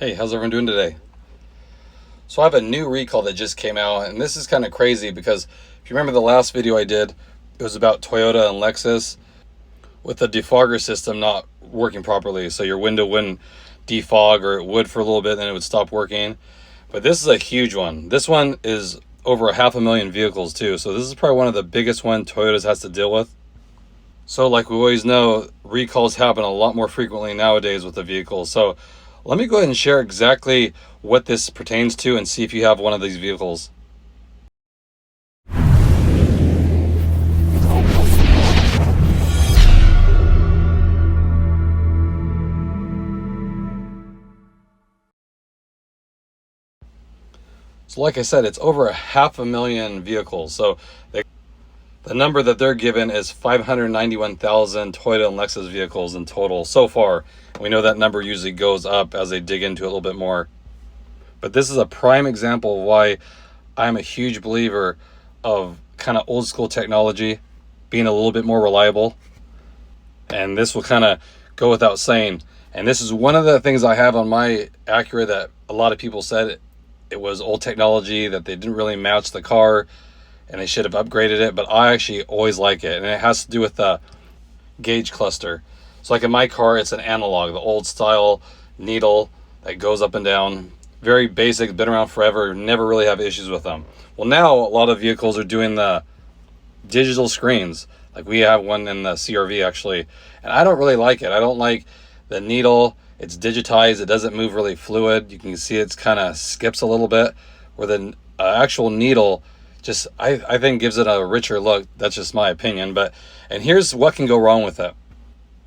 Hey, how's everyone doing today? So I have a new recall that just came out, and this is kind of crazy because if you remember the last video I did, it was about Toyota and Lexus with the defogger system not working properly. So your window wouldn't defog, or it would for a little bit, then it would stop working. But this is a huge one. This one is over 500,000 vehicles too. So this is probably one of the biggest one Toyota's has to deal with. So like we always know, recalls happen a lot more frequently nowadays with the vehicles. So let me go ahead and share exactly what this pertains to and see if you have one of these vehicles. So like I said, it's over 500,000 vehicles. So the number that they're given is 591,000 Toyota and Lexus vehicles in total so far. We know that number usually goes up as they dig into it a little bit more. But this is a prime example of why I'm a huge believer of kind of old school technology being a little bit more reliable. And this will kind of go without saying. And this is one of the things I have on my Acura that a lot of people said it was old technology, that they didn't really match the car and they should have upgraded it. But I actually always like it. And it has to do with the gauge cluster. So like in my car, it's an analog, the old style needle that goes up and down. Very basic, been around forever, never really have issues with them. Well, now a lot of vehicles are doing the digital screens. Like we have one in the CRV actually, and I don't really like it. I don't like the needle. It's digitized. It doesn't move really fluid. You can see it's kind of skips a little bit, where the actual needle just, I think gives it a richer look. That's just my opinion. And here's what can go wrong with it.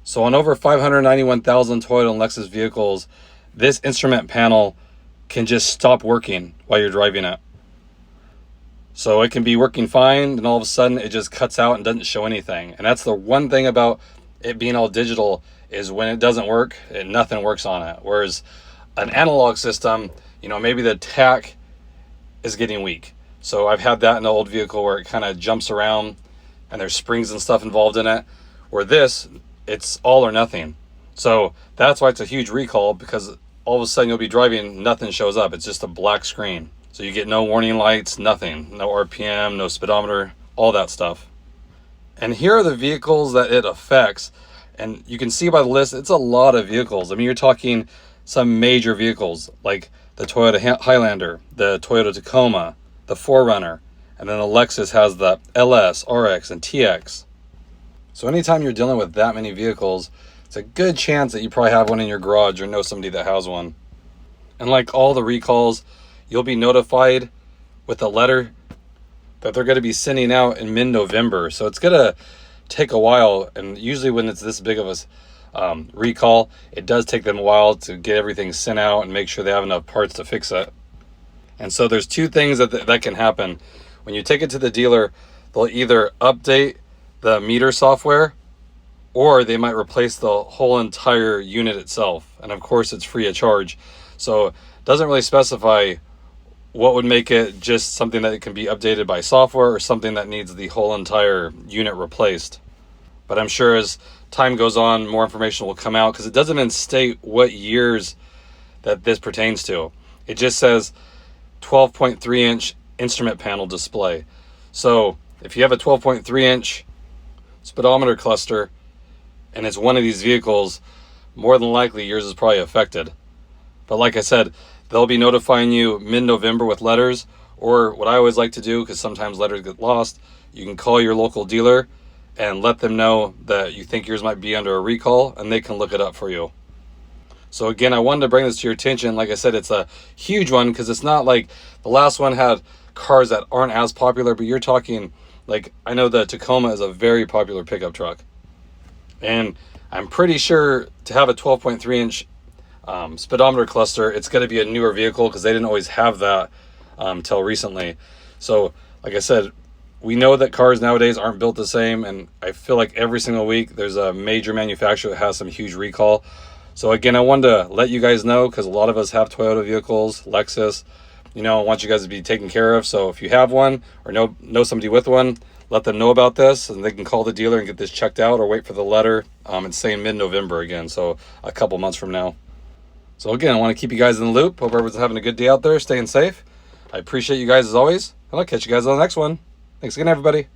So on over 591,000 Toyota and Lexus vehicles, this instrument panel can just stop working while you're driving it. So it can be working fine, and all of a sudden it just cuts out and doesn't show anything. And that's the one thing about it being all digital, is when it doesn't work, nothing works on it. Whereas an analog system, maybe the tach is getting weak. So I've had that in an old vehicle where it kind of jumps around and there's springs and stuff involved in it. Where this, it's all or nothing. So that's why it's a huge recall, because all of a sudden you'll be driving, nothing shows up. It's just a black screen. So you get no warning lights, nothing, no RPM, no speedometer, all that stuff. And here are the vehicles that it affects. And you can see by the list, it's a lot of vehicles. I mean, you're talking some major vehicles like the Toyota Highlander, the Toyota Tacoma, the 4Runner, and then the Lexus has the LS, RX, and TX. So anytime you're dealing with that many vehicles, it's a good chance that you probably have one in your garage or know somebody that has one. And like all the recalls, you'll be notified with a letter that they're going to be sending out in mid-November. So it's going to take a while. And usually when it's this big of a recall, it does take them a while to get everything sent out and make sure they have enough parts to fix it. And so there's two things that can happen. When you take it to the dealer, they'll either update the meter software, or they might replace the whole entire unit itself. And of course it's free of charge. So it doesn't really specify what would make it just something that can be updated by software or something that needs the whole entire unit replaced. But I'm sure as time goes on, more information will come out, because it doesn't even state what years that this pertains to. It just says 12.3 inch instrument panel display. So if you have a 12.3 inch speedometer cluster and it's one of these vehicles, more than likely yours is probably affected. But like I said, they'll be notifying you mid-November with letters, or what I always like to do, because sometimes letters get lost, you can call your local dealer and let them know that you think yours might be under a recall, and they can look it up for you. So again, I wanted to bring this to your attention. Like I said, it's a huge one, because it's not like the last one had cars that aren't as popular, but you're talking, like, I know the Tacoma is a very popular pickup truck. And I'm pretty sure to have a 12.3 inch speedometer cluster, it's going to be a newer vehicle, because they didn't always have that till recently. So like I said, we know that cars nowadays aren't built the same, and I feel like every single week there's a major manufacturer that has some huge recall. So again, I wanted to let you guys know, because a lot of us have Toyota vehicles, Lexus, I want you guys to be taken care of. So if you have one or know somebody with one, let them know about this, and they can call the dealer and get this checked out, or wait for the letter. It's saying mid-November again, so a couple months from now. So again, I want to keep you guys in the loop. Hope everyone's having a good day out there, staying safe. I appreciate you guys as always, and I'll catch you guys on the next one. Thanks again, everybody.